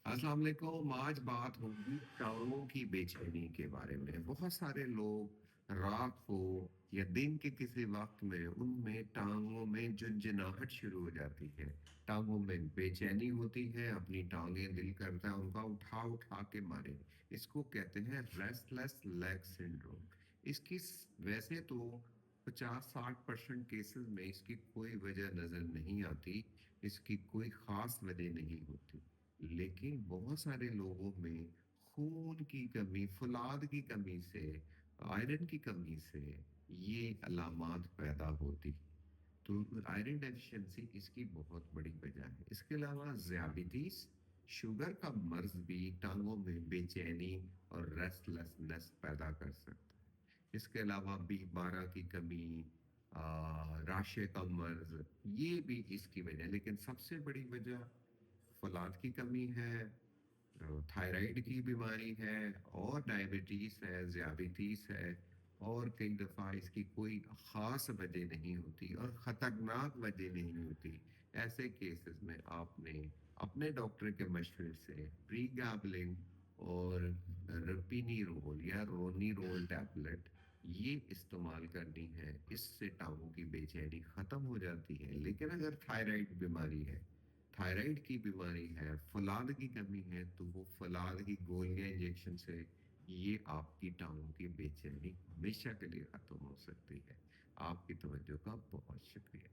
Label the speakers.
Speaker 1: अस्सलाम वालेकुम। आज बात होगी टांगों की बेचैनी के बारे में। बहुत सारे लोग रात को या दिन के किसी वक्त में उनमें टांगों में झुंझुनाहट शुरू हो जाती है। टांगों में बेचैनी होती है, अपनी टांगें दिल करता है उनका उठा उठा के मारे। इसको कहते हैं रेस्टलेस लेग सिंड्रोम। वैसे तो 50-60% केसेस में इसकी कोई वजह नजर नहीं आती, इसकी कोई खास वजह नहीं होती। लेकिन बहुत सारे लोगों में खून की कमी, फौलाद की कमी से, आयरन की कमी से ये अलामात पैदा होती है। तो आयरन डेफिशिएंसी इसकी बहुत बड़ी वजह है। इसके अलावा ज़ियादतीस, शुगर का मर्ज भी टांगों में बेचैनी और रेस्टलेसनेस पैदा कर सकता है। इसके अलावा B12 की कमी, राशे का मर्ज, ये भी इसकी वजह है। लेकिन सबसे बड़ी वजह फौलाद की कमी है, थायराइड की बीमारी है, और डायबिटीज है, ज़ियादतीस है। और कई दफ़ा इसकी कोई ख़ास वजह नहीं होती और ख़तरनाक वजह नहीं होती। ऐसे केसेस में आपने अपने डॉक्टर के मशवरे से प्रीगाबलिन और रपिनिरोल या रोनिरोल टैबलेट ये इस्तेमाल करनी है। इससे टांगों की बेचैनी ख़त्म हो जाती है। लेकिन अगर थायराइड की बीमारी है, फौलाद की कमी है, तो वो फौलाद की गोलियां इंजेक्शन से ये आपकी टांगों की बेचैनी हमेशा के लिए खत्म हो सकती है। आपकी तवज्जो का बहुत शुक्रिया।